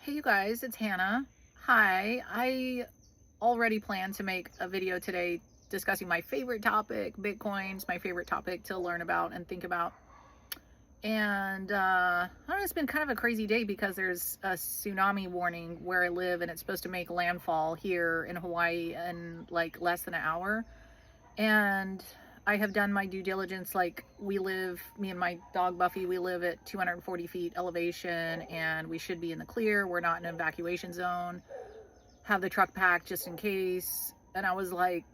Hey you guys, it's Hannah. Hi, I already plan to make a video today discussing my favorite topic, Bitcoin's my favorite topic to learn about and think about. And I don't know, it's been kind of a crazy day because there's a tsunami warning where I live and it's supposed to make landfall here in Hawaii in like less than an hour. And I have done my due diligence. Like, me and my dog Buffy, we live at 240 feet elevation and we should be in the clear. We're not in an evacuation zone. Have the truck packed just in case. And I was like,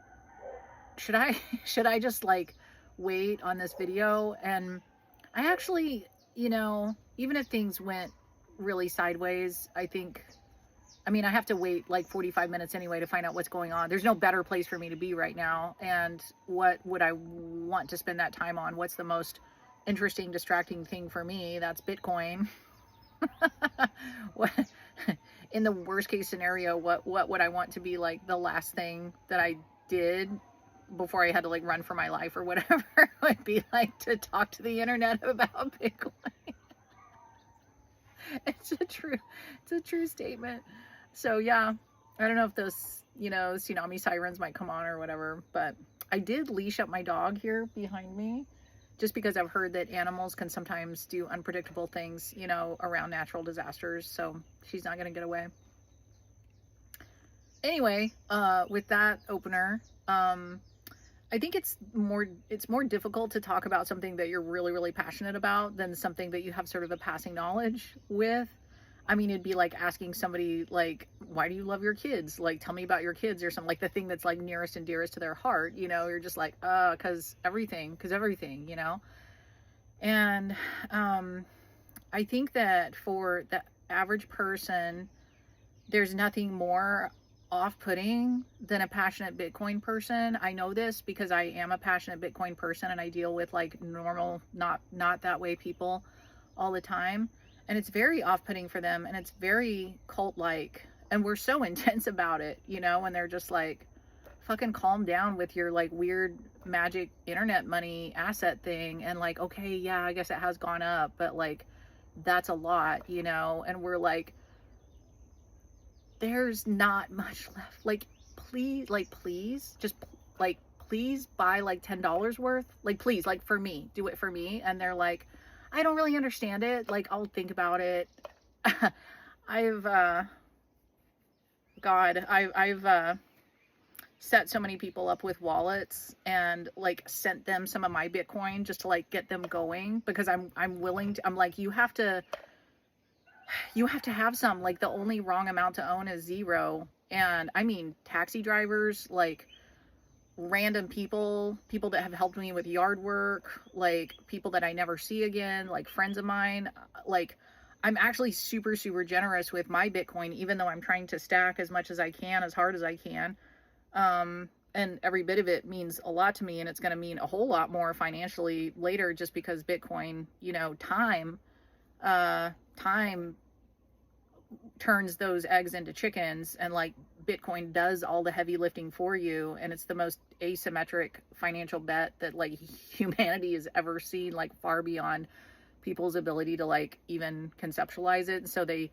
should I, should I just like wait on this video? And I actually, even if things went really sideways, I have to wait like 45 minutes anyway to find out what's going on. There's no better place for me to be right now. And what would I want to spend that time on? What's the most interesting, distracting thing for me? That's Bitcoin. What, in the worst case scenario, what would I want to be like the last thing that I did before I had to like run for my life or whatever? It would be like to talk to the internet about Bitcoin. It's a true statement. So yeah, I don't know if those, tsunami sirens might come on or whatever, but I did leash up my dog here behind me just because I've heard that animals can sometimes do unpredictable things, around natural disasters. So she's not going to get away. Anyway, with that opener, I think it's more difficult to talk about something that you're really, really passionate about than something that you have sort of a passing knowledge with. I mean, it'd be like asking somebody like, why do you love your kids? Like, tell me about your kids or something, like the thing that's like nearest and dearest to their heart, you're just like, cause everything, And, I think that for the average person, there's nothing more off-putting than a passionate Bitcoin person. I know this because I am a passionate Bitcoin person and I deal with like normal, not that way people all the time. And it's very off-putting for them and it's very cult-like. And we're so intense about it, when they're just like, fucking calm down with your like weird magic internet money asset thing. And like, okay, yeah, I guess it has gone up, but like, that's a lot, and we're like, there's not much left. Like, please, just like, please buy like $10 worth. Like, please, like for me, do it for me. And they're like, I don't really understand it. Like, I'll think about it. I've, I've set so many people up with wallets and like sent them some of my Bitcoin just to like get them going because I'm willing to, I'm like, you have to have some. Like, the only wrong amount to own is 0. And I mean, taxi drivers, like random people that have helped me with yard work, like people that I never see again, like friends of mine. Like, I'm actually super, super generous with my Bitcoin, even though I'm trying to stack as much as I can, as hard as I can. And every bit of it means a lot to me, and it's going to mean a whole lot more financially later, just because Bitcoin, time turns those eggs into chickens, and like Bitcoin does all the heavy lifting for you, and it's the most asymmetric financial bet that like humanity has ever seen, like far beyond people's ability to like even conceptualize it. And so they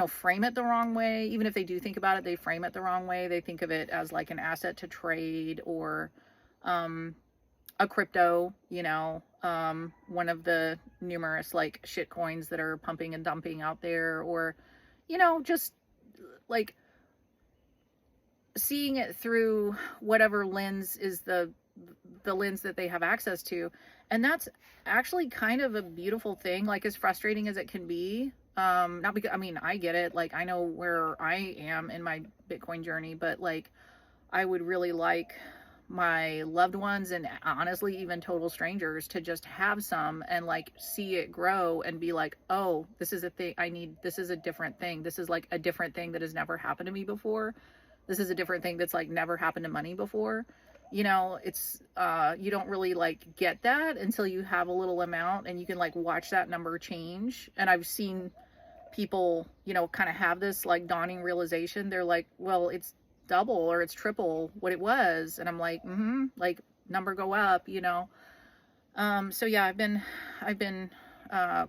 frame it the wrong way. Even if they do think about it, they frame it the wrong way. They think of it as like an asset to trade or a crypto, one of the numerous like shit coins that are pumping and dumping out there, or, just like seeing it through whatever lens is the lens that they have access to. And that's actually kind of a beautiful thing, like as frustrating as it can be. Not because, I mean, I get it. Like, I know where I am in my Bitcoin journey, but like, I would really like my loved ones and honestly even total strangers to just have some and like see it grow and be like, oh, this is a thing I need. This is a different thing. This is like a different thing that has never happened to me before. This is a different thing that's like never happened to money before. It's you don't really like get that until you have a little amount and you can like watch that number change. And I've seen people, kind of have this like dawning realization. They're like, well, it's double or it's triple what it was. And I'm like, like, number go up. So yeah, I've been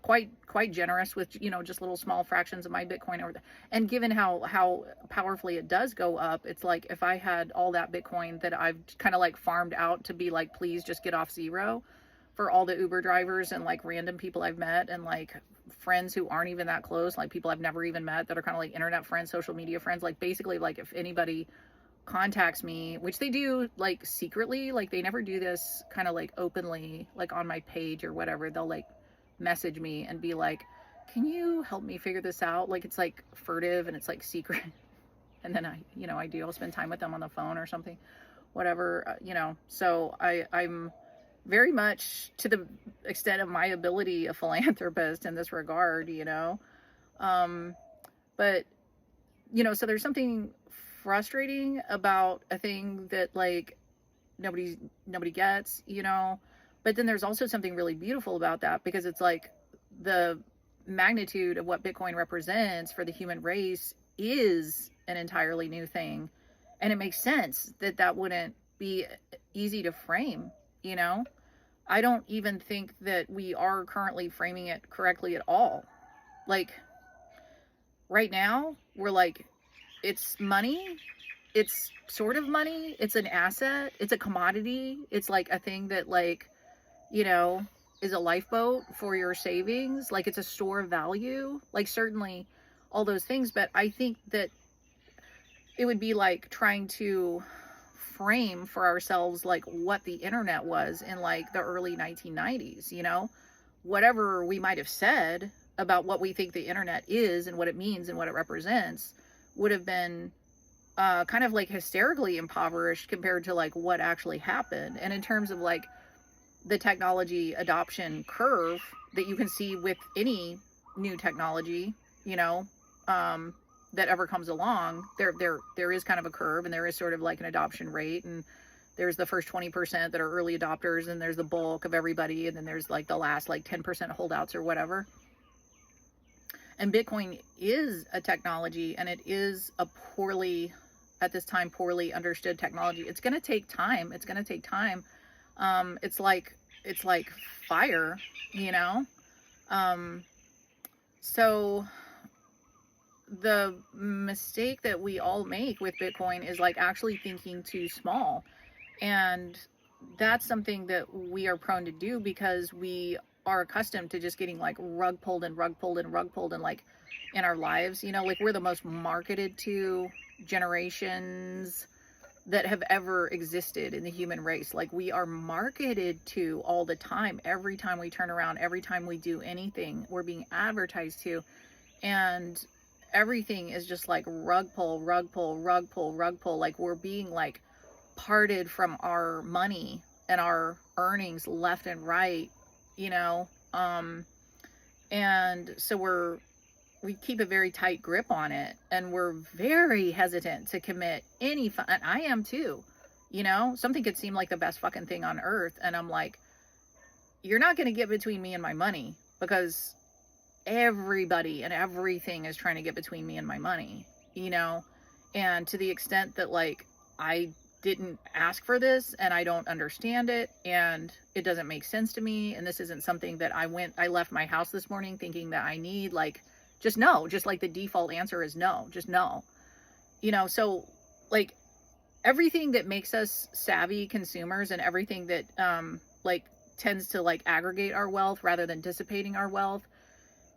quite generous with, you know, just little small fractions of my Bitcoin over there. And given how powerfully it does go up, it's like if I had all that Bitcoin that I've kind of like farmed out to be like, please just get off zero, for all the Uber drivers and like random people I've met and like friends who aren't even that close, like people I've never even met that are kind of like internet friends, social media friends, like basically like if anybody contacts me, which they do like secretly, like they never do this kind of like openly, like on my page or whatever, they'll like message me and be like, can you help me figure this out? Like it's like furtive and it's like secret. And then I'll spend time with them on the phone or something, whatever, so I'm very much, to the extent of my ability, a philanthropist in this regard, but so there's something frustrating about a thing that like nobody gets, but then there's also something really beautiful about that, because it's like the magnitude of what Bitcoin represents for the human race is an entirely new thing, and it makes sense that that wouldn't be easy to frame. I don't even think that we are currently framing it correctly at all. Like right now we're like, it's money, it's sort of money, it's an asset, it's a commodity, it's like a thing that like, is a lifeboat for your savings, like it's a store of value, like certainly all those things. But I think that it would be like trying to frame for ourselves like what the internet was in like the early 1990s, whatever we might have said about what we think the internet is and what it means and what it represents would have been kind of like hysterically impoverished compared to like what actually happened. And in terms of like the technology adoption curve that you can see with any new technology, that ever comes along, there is kind of a curve, and there is sort of like an adoption rate, and there's the first 20% that are early adopters, and there's the bulk of everybody, and then there's like the last like 10% holdouts or whatever. And Bitcoin is a technology, and it is a at this time poorly understood technology. It's going to take time. It's like fire, so the mistake that we all make with Bitcoin is like actually thinking too small. And that's something that we are prone to do because we are accustomed to just getting like rug pulled and like in our lives, like we're the most marketed to generations that have ever existed in the human race. Like we are marketed to all the time. Every time we turn around, every time we do anything, we're being advertised to. And everything is just like rug pull. Like we're being like parted from our money and our earnings left and right, and so we keep a very tight grip on it, and we're very hesitant to commit any and I am too, something could seem like the best fucking thing on earth, and I'm like, you're not going to get between me and my money, because everybody and everything is trying to get between me and my money, and to the extent that like I didn't ask for this and I don't understand it and it doesn't make sense to me, and this isn't something that I left my house this morning thinking that I need, like, just no, just like the default answer is no, just no, so like everything that makes us savvy consumers and everything that like tends to like aggregate our wealth rather than dissipating our wealth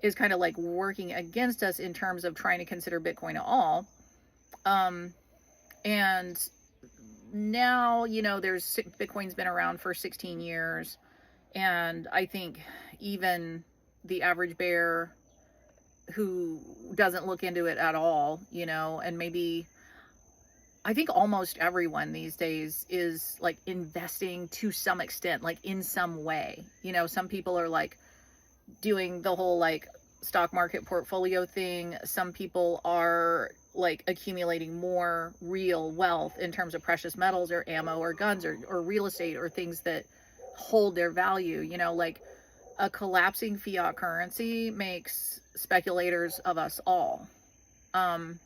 is kind of like working against us in terms of trying to consider Bitcoin at all. And now, Bitcoin's been around for 16 years. And I think even the average bear who doesn't look into it at all, and maybe I think almost everyone these days is like investing to some extent, like in some way, some people are like doing the whole like stock market portfolio thing. Some people are like accumulating more real wealth in terms of precious metals or ammo or guns or real estate or things that hold their value. Like a collapsing fiat currency makes speculators of us all. To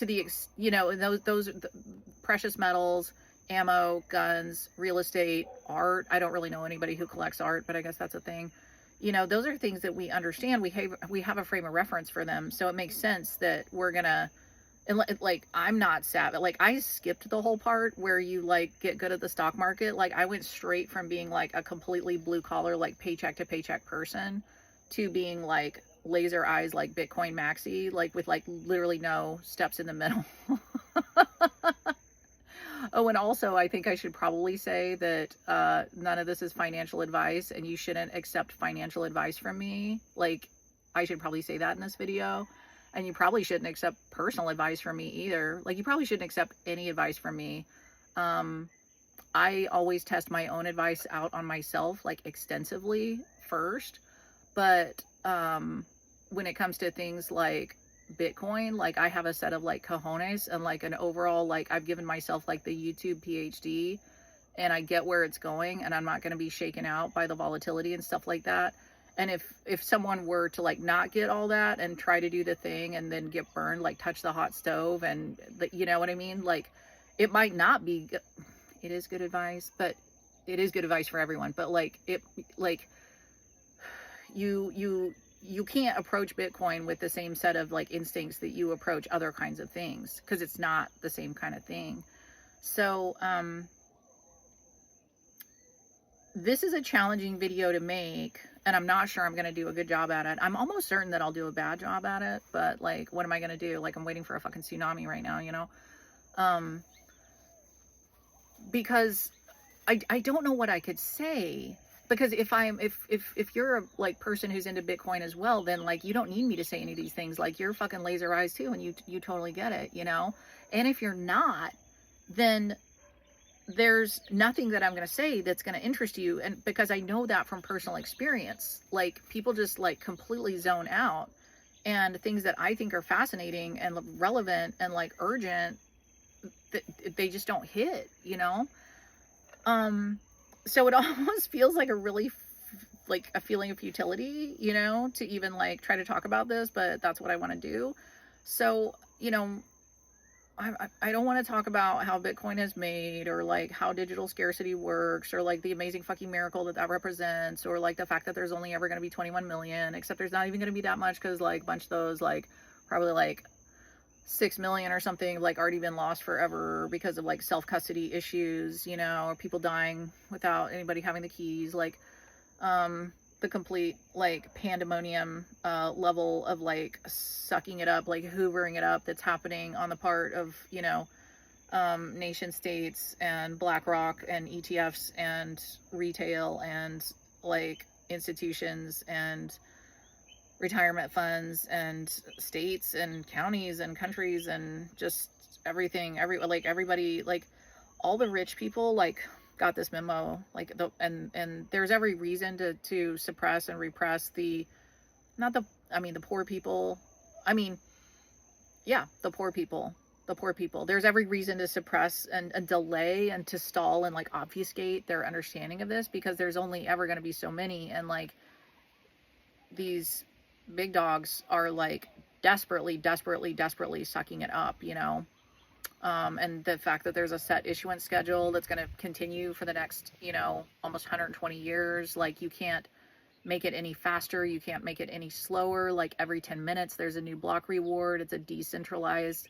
the those precious metals, ammo, guns, real estate, art. I don't really know anybody who collects art, but I guess that's a thing. You know, those are things that we understand. We have a frame of reference for them, so it makes sense that we're gonna. And like, I'm not savvy. Like, I skipped the whole part where you like get good at the stock market. Like, I went straight from being like a completely blue collar, like paycheck to paycheck person, to being like laser eyes, like Bitcoin maxi, like with like literally no steps in the middle. Oh, and also, I think I should probably say that none of this is financial advice, and you shouldn't accept financial advice from me. Like, I should probably say that in this video. And you probably shouldn't accept personal advice from me either. Like, you probably shouldn't accept any advice from me. I always test my own advice out on myself, like, extensively first. But when it comes to things like Bitcoin, like, I have a set of like cojones and like an overall, like, I've given myself like the YouTube PhD, and I get where it's going, and I'm not going to be shaken out by the volatility and stuff like that. And if someone were to like not get all that and try to do the thing and then get burned, like touch the hot stove, and you know what I mean? Like, it might not be, it is good advice, but it is good advice for everyone. But like, you can't approach Bitcoin with the same set of like instincts that you approach other kinds of things, because it's not the same kind of thing. So this is a challenging video to make, and I'm not sure I'm going to do a good job at it. I'm almost certain that I'll do a bad job at it, but like, what am I going to do? Like, I'm waiting for a fucking tsunami right now, you know? Because I don't know what I could say. Because if you're a like person who's into Bitcoin as well, then like, you don't need me to say any of these things. Like, you're fucking laser eyes too, and you totally get it, you know? And if you're not, then there's nothing that I'm going to say that's going to interest you. And because I know that from personal experience, like, people just like completely zone out, and things that I think are fascinating and relevant and like urgent, they just don't hit, you know? So it almost feels like a really like a feeling of futility, you know, to even like try to talk about this, but that's what I want to do. So, you know, I don't want to talk about how Bitcoin is made, or like how digital scarcity works, or like the amazing fucking miracle that represents, or like the fact that there's only ever going to be 21 million, except there's not even going to be that much, because like a bunch of those, like probably like 6 million or something, like already been lost forever because of like self-custody issues, you know, or people dying without anybody having the keys. Like the complete like pandemonium level of like sucking it up, like hoovering it up, that's happening on the part of, you know, nation states and BlackRock and ETFs and retail and like institutions and retirement funds and states and counties and countries and just everything, everybody, like all the rich people like got this memo, like and there's every reason to suppress and repress the poor people. I mean, yeah, the poor people. There's every reason to suppress and delay and to stall and like obfuscate their understanding of this, because there's only ever going to be so many, and like these big dogs are like desperately sucking it up, you know? And the fact that there's a set issuance schedule that's going to continue for the next, you know, almost 120 years. Like, you can't make it any faster. You can't make it any slower. Like, every 10 minutes, there's a new block reward. It's a decentralized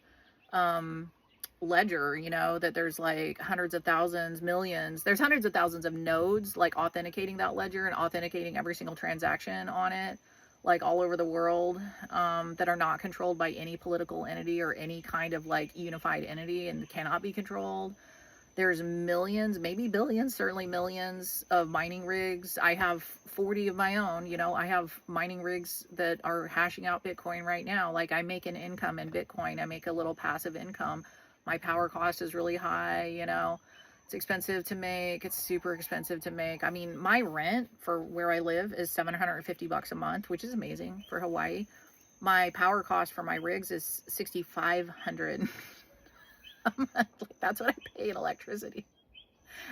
ledger, you know, that there's like hundreds of thousands, millions. There's hundreds of thousands of nodes, like, authenticating that ledger and authenticating every single transaction on it, like all over the world, that are not controlled by any political entity or any kind of like unified entity, and cannot be controlled. There's millions, maybe billions, certainly millions of mining rigs. I have 40 of my own, you know, I have mining rigs that are hashing out Bitcoin right now. Like, I make an income in Bitcoin. I make a little passive income. My power cost is really high, you know. It's expensive to make. It's super expensive to make. I mean, my rent for where I live is $750 a month, which is amazing for Hawaii. My power cost for my rigs is $6,500 a month. Like, that's what I pay in electricity.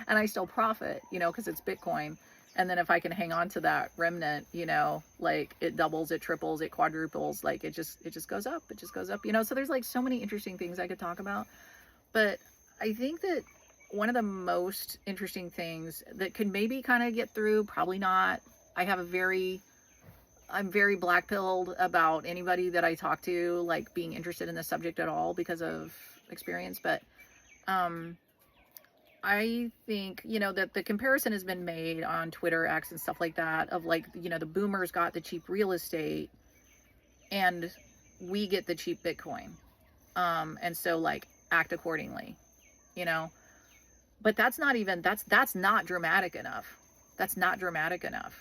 And I still profit, you know, because it's Bitcoin. And then if I can hang on to that remnant, you know, like, it doubles, it triples, it quadruples, like it just goes up. It just goes up, you know. So there's like so many interesting things I could talk about. But I think that one of the most interesting things that could maybe kind of get through, probably not. I have I'm very black pilled about anybody that I talk to, like being interested in the subject at all because of experience. But I think, that the comparison has been made on Twitter, X, and stuff like that of like, the boomers got the cheap real estate and we get the cheap Bitcoin. And so like act accordingly, but that's not dramatic enough. That's not dramatic enough.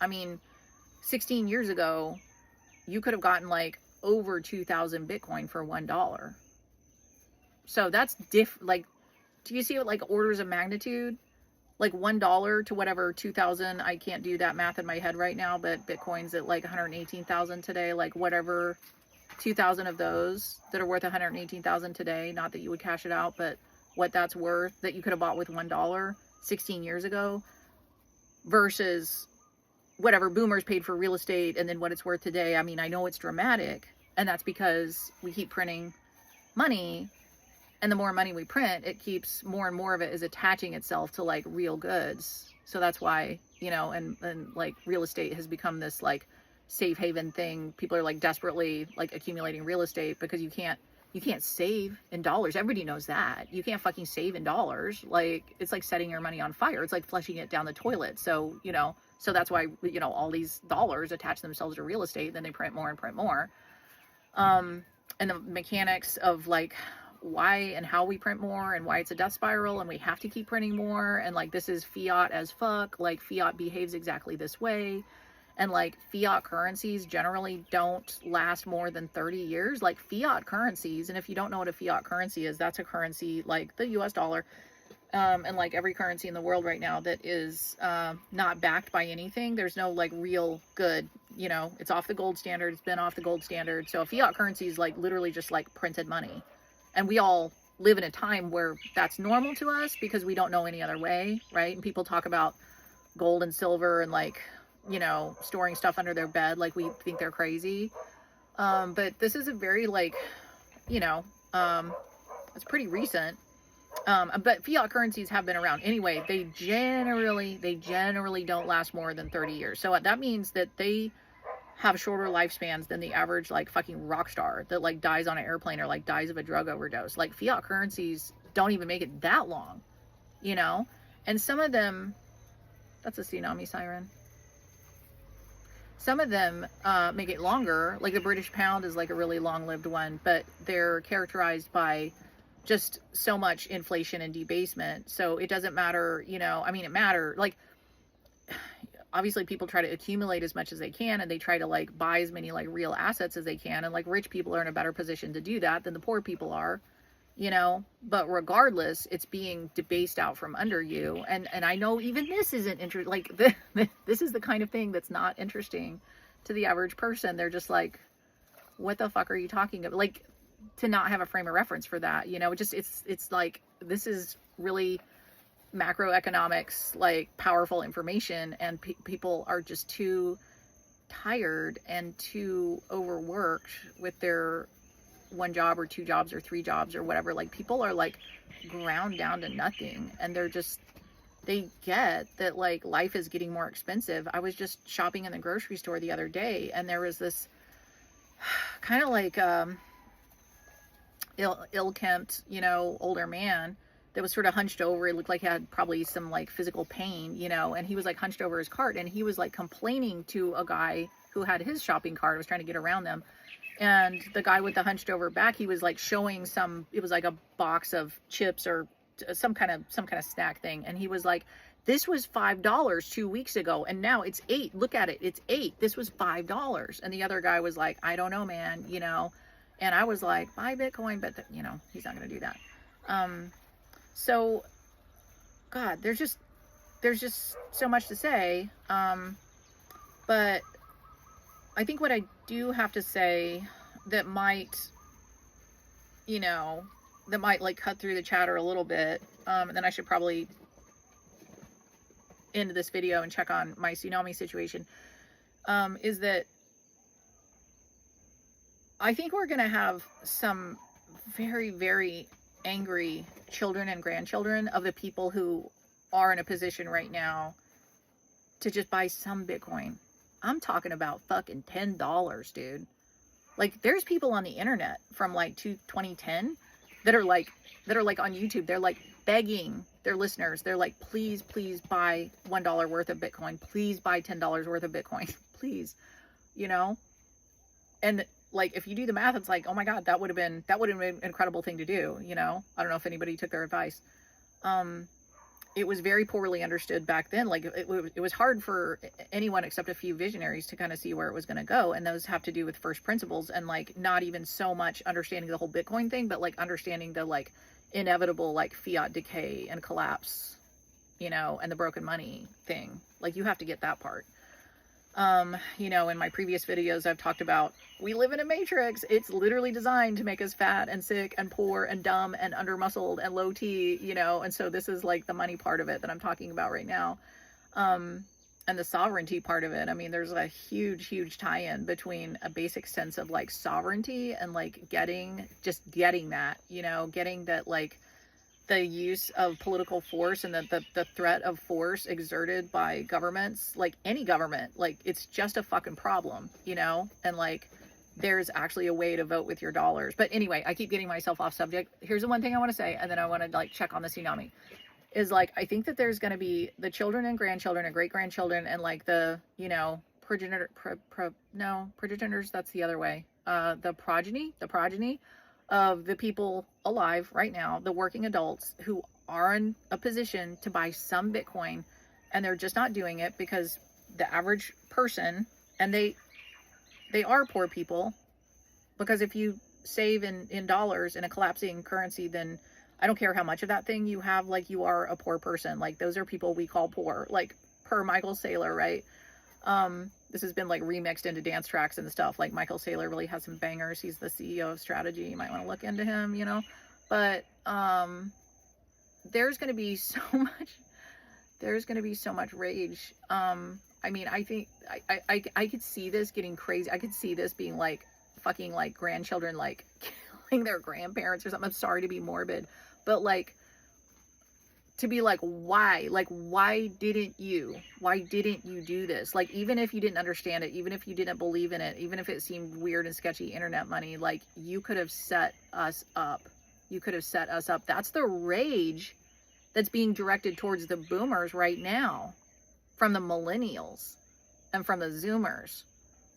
I mean, 16 years ago, you could have gotten like over 2,000 Bitcoin for $1. So that's like, do you see what, like, orders of magnitude? Like $1 to whatever 2,000. I can't do that math in my head right now, but Bitcoin's at like 118,000 today. Like whatever 2,000 of those that are worth 118,000 today. Not that you would cash it out, but what that's worth that you could have bought with $1 16 years ago versus whatever boomers paid for real estate and then what it's worth today. I mean, I know it's dramatic, and that's because we keep printing money. And the more money we print, it keeps more and more of it is attaching itself to like real goods. So that's why, and like real estate has become this like safe haven thing. People are like desperately like accumulating real estate because you can't save in dollars. Everybody knows that. You can't fucking save in dollars. Like it's like setting your money on fire. It's like flushing it down the toilet. So, so that's why, all these dollars attach themselves to real estate. Then they print more and print more. And the mechanics of like why and how we print more and why it's a death spiral and we have to keep printing more, and like this is fiat as fuck, like fiat behaves exactly this way, and like fiat currencies generally don't last more than 30 years. Like fiat currencies, and if you don't know what a fiat currency is, that's a currency like the US dollar, and like every currency in the world right now that is not backed by anything. There's no like real good, it's off the gold standard. It's been off the gold standard. So a fiat currency is like literally just like printed money. And we all live in a time where that's normal to us because we don't know any other way, right? And people talk about gold and silver and like, storing stuff under their bed like we think they're crazy. But this is a very like, it's pretty recent. But fiat currencies have been around. Anyway, they generally don't last more than 30 years. So that means that they have shorter lifespans than the average like fucking rock star that like dies on an airplane or like dies of a drug overdose. Like fiat currencies don't even make it that long, and some of them, that's a tsunami siren. Some of them make it longer. Like the British pound is like a really long-lived one, but they're characterized by just so much inflation and debasement. So it doesn't matter, it matters. Like obviously people try to accumulate as much as they can, and they try to like buy as many like real assets as they can. And like rich people are in a better position to do that than the poor people are, but regardless, it's being debased out from under you. And I know even this isn't interesting. Like this is the kind of thing that's not interesting to the average person. They're just like, what the fuck are you talking about? Like to not have a frame of reference for that, it's like, this is really macroeconomics, like powerful information, and people are just too tired and too overworked with their one job or two jobs or three jobs or whatever. Like people are like ground down to nothing, and they get that like life is getting more expensive. I was just shopping in the grocery store the other day, and there was this kind of like ill-kempt, older man that was sort of hunched over. It looked like he had probably some like physical pain, and he was like hunched over his cart, and he was like complaining to a guy who had his shopping cart, was trying to get around them. And the guy with the hunched over back, he was like showing it was like a box of chips or some kind of snack thing. And he was like, this was $5 2 weeks ago, and now it's $8. Look at it. It's $8. This was $5. And the other guy was like, I don't know, man, and I was like, buy Bitcoin, but he's not going to do that. So God, there's just so much to say. But I think what I do have to say that might like cut through the chatter a little bit, and then I should probably end this video and check on my tsunami situation, is that I think we're going to have some very, very angry children and grandchildren of the people who are in a position right now to just buy some Bitcoin. I'm talking about fucking $10, dude. Like, there's people on the internet from like 2010 that are like on YouTube. They're like begging their listeners. They're like, please buy $1 worth of Bitcoin. Please buy $10 worth of Bitcoin. Please, you know? And like, if you do the math, it's like, oh my God, that would have been an incredible thing to do. You know, I don't know if anybody took their advice. It was very poorly understood back then. Like, it was hard for anyone except a few visionaries to kind of see where it was going to go. And those have to do with first principles and like not even so much understanding the whole Bitcoin thing, but like understanding the like inevitable like fiat decay and collapse, you know, and the broken money thing. Like, you have to get that part. You know, in my previous videos, I've talked about, we live in a matrix. It's literally designed to make us fat and sick and poor and dumb and under-muscled and low T, you know, and so this is like the money part of it that I'm talking about right now. And the sovereignty part of it. I mean, there's a huge tie-in between a basic sense of like sovereignty and like getting that, you know, getting that like the use of political force and the threat of force exerted by governments, like any government, like it's just a fucking problem, you know? And like, there's actually a way to vote with your dollars. But anyway, I keep getting myself off subject. Here's the one thing I want to say, and then I want to like check on the tsunami, is like, I think that there's going to be the children and grandchildren and great grandchildren and like the, you know, progenitors, that's the other way. The progeny of the people alive right now, the working adults who are in a position to buy some Bitcoin, and they're just not doing it because the average person, and they are poor people, because if you save in dollars in a collapsing currency, then I don't care how much of that thing you have, like, you are a poor person. Like, those are people we call poor, like per Michael Saylor, right? This has been like remixed into dance tracks and stuff. Like, Michael Saylor really has some bangers. He's the CEO of Strategy. You might want to look into him, you know. But there's going to be so much rage. I mean, I think I could see this getting crazy. I could see this being like fucking like grandchildren like killing their grandparents or something. I'm sorry to be morbid, but like, to be like, why didn't you do this? Like, even if you didn't understand it, even if you didn't believe in it, even if it seemed weird and sketchy internet money, like, you could have set us up. That's the rage that's being directed towards the boomers right now from the millennials and from the zoomers.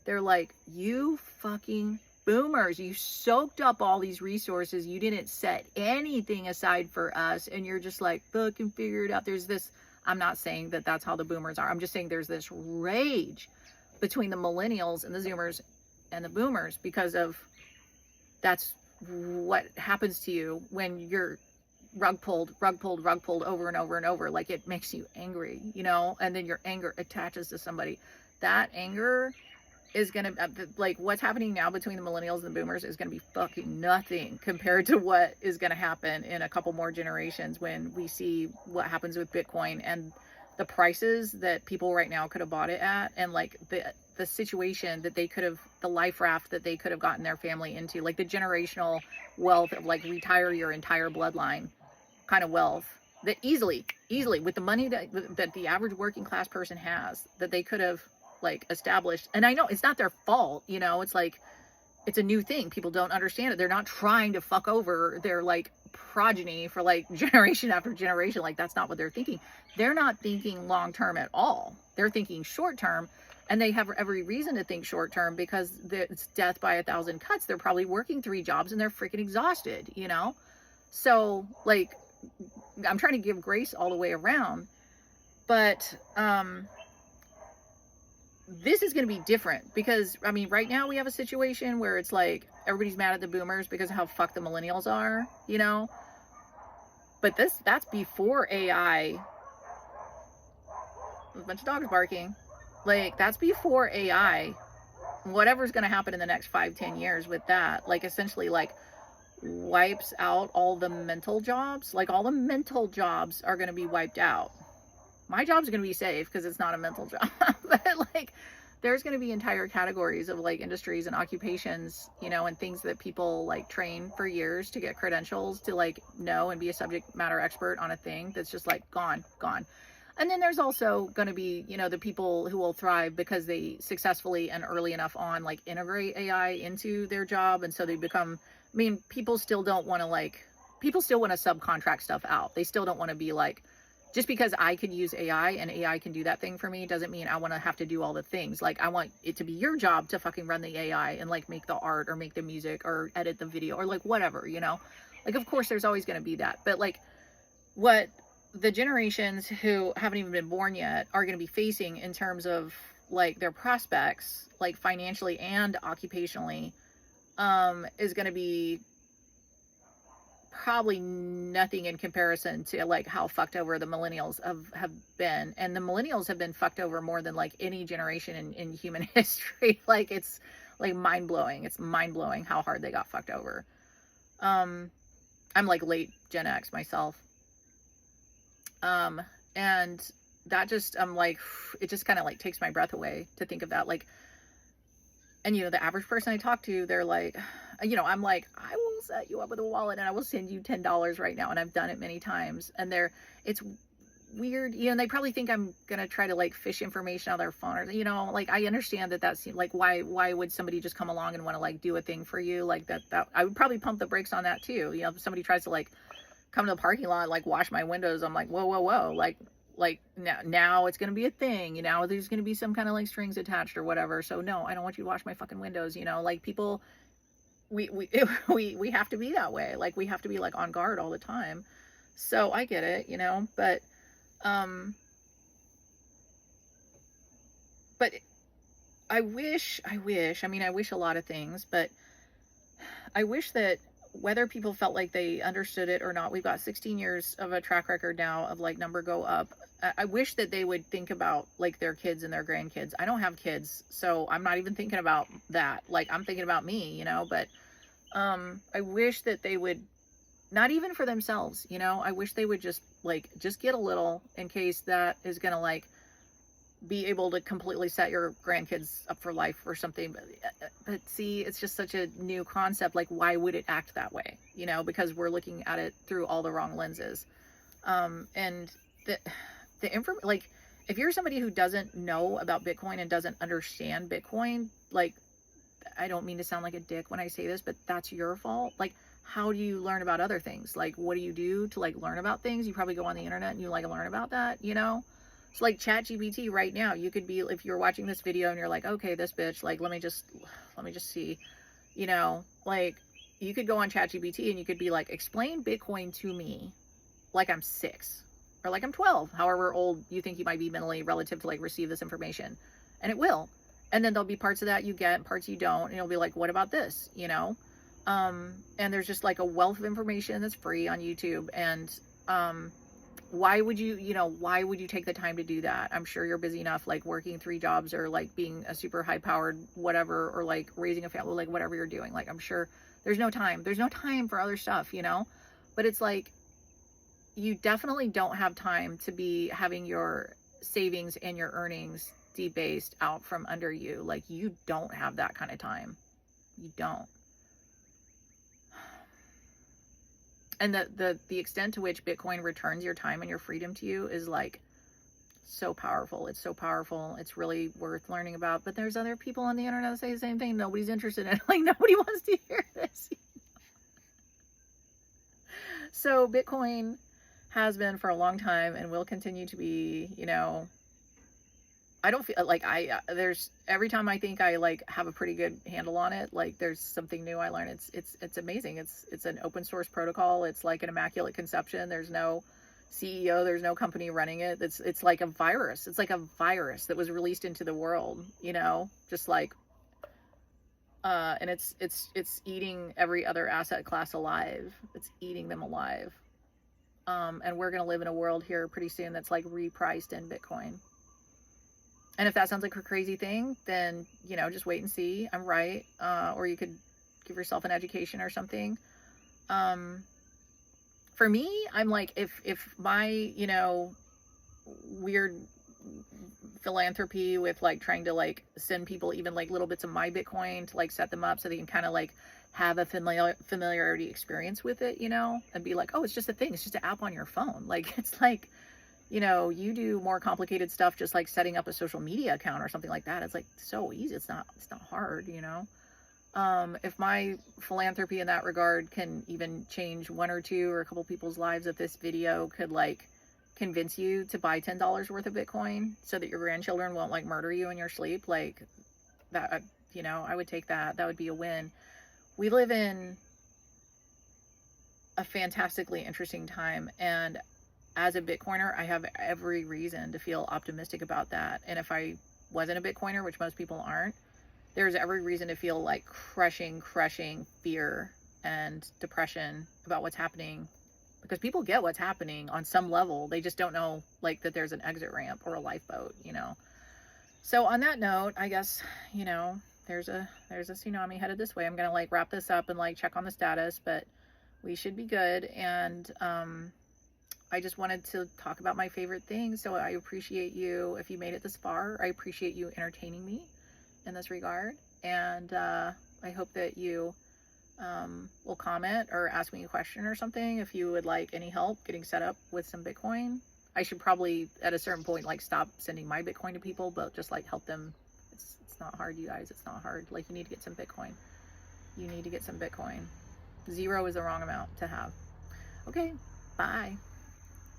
They're like, you fucking boomers, you soaked up all these resources, you didn't set anything aside for us, and you're just like, fucking figure it out. There's this, I'm not saying that that's how the boomers are, I'm just saying there's this rage between the millennials and the zoomers and the boomers, because of that's what happens to you when you're rug pulled over and over and over. Like, it makes you angry, you know, and then your anger attaches to somebody. That anger is gonna, like, what's happening now between the millennials and the boomers is gonna be fucking nothing compared to what is gonna happen in a couple more generations when we see what happens with Bitcoin and the prices that people right now could have bought it at, and like the situation that they could have, the life raft that they could have gotten their family into, like the generational wealth of like retire your entire bloodline kind of wealth that easily with the money that the average working class person has, that they could have like established. And I know it's not their fault, you know, it's like, it's a new thing. People don't understand it. They're not trying to fuck over their like progeny for like generation after generation. Like, that's not what they're thinking. They're not thinking long term at all. They're thinking short term, and they have every reason to think short term because it's death by 1,000 cuts. They're probably working 3 jobs and they're freaking exhausted, you know? So like, I'm trying to give grace all the way around, but this is going to be different because, I mean, right now we have a situation where it's like everybody's mad at the boomers because of how fucked the millennials are, you know? But that's before AI. There's a bunch of dogs barking. Like, that's before AI. Whatever's going to happen in the next 5-10 years with that, like, essentially, like, wipes out all the mental jobs. Like, all the mental jobs are going to be wiped out. My job's going to be safe because it's not a mental job. But like, there's going to be entire categories of like industries and occupations, you know, and things that people like train for years to get credentials to like know and be a subject matter expert on a thing that's just like gone. And then there's also going to be, you know, the people who will thrive because they successfully and early enough on like integrate AI into their job. And so they become, I mean, people still want to subcontract stuff out. They still don't want to be like, just because I could use AI and AI can do that thing for me doesn't mean I want to have to do all the things. Like, I want it to be your job to fucking run the AI and like make the art or make the music or edit the video or like whatever, you know? Like, of course, there's always going to be that. But like, what the generations who haven't even been born yet are going to be facing in terms of like their prospects, like financially and occupationally, is going to be probably nothing in comparison to like how fucked over the millennials have been. And the millennials have been fucked over more than like any generation in human history. Like, it's like mind-blowing. It's mind-blowing how hard they got fucked over. I'm like late Gen X myself. And that just, I'm like, it just kind of like takes my breath away to think of that. Like, and you know, the average person I talk to, they're like, you know, I'm like, I will set you up with a wallet and I will send you $10 right now. And I've done it many times. And it's weird, you know, and they probably think I'm going to try to like fish information out of their phone, or, you know, like, I understand that that's like, why would somebody just come along and want to like do a thing for you like that? I would probably pump the brakes on that too. You know, if somebody tries to like come to the parking lot, like wash my windows, I'm like, whoa. Like now it's going to be a thing, you know, there's going to be some kind of like strings attached or whatever. So no, I don't want you to wash my fucking windows. You know, like, people, we have to be that way. Like, we have to be like on guard all the time. So I get it, you know, but I wish, I mean, I wish a lot of things, but I wish that whether people felt like they understood it or not, we've got 16 years of a track record now of like number go up. I wish that they would think about like their kids and their grandkids. I don't have kids, so I'm not even thinking about that. Like, I'm thinking about me, you know, but I wish that they would, not even for themselves, you know, I wish they would just get a little, in case that is going to like be able to completely set your grandkids up for life or something. But see, it's just such a new concept. Like, why would it act that way? You know, because we're looking at it through all the wrong lenses. And the info, like, if you're somebody who doesn't know about Bitcoin and doesn't understand Bitcoin, like, I don't mean to sound like a dick when I say this, but that's your fault. Like, how do you learn about other things? Like, what do you do to like learn about things? You probably go on the internet and you like learn about that, you know? So like ChatGPT right now, you could be, if you're watching this video and you're like, okay, this bitch, like, let me just see, you know, like, you could go on ChatGPT and you could be like, explain Bitcoin to me like I'm 6 or like I'm 12, however old you think you might be mentally relative to like receive this information. And it will. And then there'll be parts of that you get, parts you don't, and you'll be like, what about this, you know? And there's just like a wealth of information that's free on YouTube. And why would you take the time to do that? I'm sure you're busy enough, like working 3 jobs or like being a super high powered whatever, or like raising a family, like whatever you're doing. Like, I'm sure there's no time for other stuff, you know? But it's like, you definitely don't have time to be having your savings and your earnings debased out from under you. Like, you don't have that kind of time. You don't. And the extent to which Bitcoin returns your time and your freedom to you is like so powerful. It's so powerful. It's really worth learning about. But there's other people on the internet that say the same thing. Nobody's interested in it. Like, nobody wants to hear this. So Bitcoin has been for a long time and will continue to be, you know, I don't feel like there's, every time I think I like have a pretty good handle on it, like there's something new I learn. It's amazing. It's an open source protocol. It's like an immaculate conception. There's no CEO, there's no company running it. It's like a virus. It's like a virus that was released into the world, you know, just like, and it's eating every other asset class alive. It's eating them alive. And we're going to live in a world here pretty soon that's like repriced in Bitcoin. And if that sounds like a crazy thing, then, you know, just wait and see. I'm right. Or you could give yourself an education or something. For me, I'm like, if my, you know, weird philanthropy with like trying to like send people even like little bits of my Bitcoin to like set them up so they can kind of like have a familiarity experience with it, you know, and be like, oh, it's just a thing. It's just an app on your phone. Like, it's like, you know, you do more complicated stuff, just like setting up a social media account or something like that. It's like so easy. It's not hard, you know? If my philanthropy in that regard can even change one or two or a couple people's lives, if this video could like convince you to buy $10 worth of Bitcoin so that your grandchildren won't like murder you in your sleep, like that, you know, I would take that. That would be a win. We live in a fantastically interesting time, and as a Bitcoiner, I have every reason to feel optimistic about that. And if I wasn't a Bitcoiner, which most people aren't, there's every reason to feel like crushing fear and depression about what's happening, because people get what's happening on some level. They just don't know like that there's an exit ramp or a lifeboat, you know? So on that note, I guess, you know, there's a tsunami headed this way. I'm going to like wrap this up and like check on the status, but we should be good. And, I just wanted to talk about my favorite things. So I appreciate you if you made it this far. I appreciate you entertaining me in this regard. And I hope that you will comment or ask me a question or something if you would like any help getting set up with some Bitcoin. I should probably at a certain point like stop sending my Bitcoin to people, but just like help them. It's not hard, you guys. It's not hard. Like, you need to get some Bitcoin. You need to get some Bitcoin. 0 is the wrong amount to have. Okay, bye.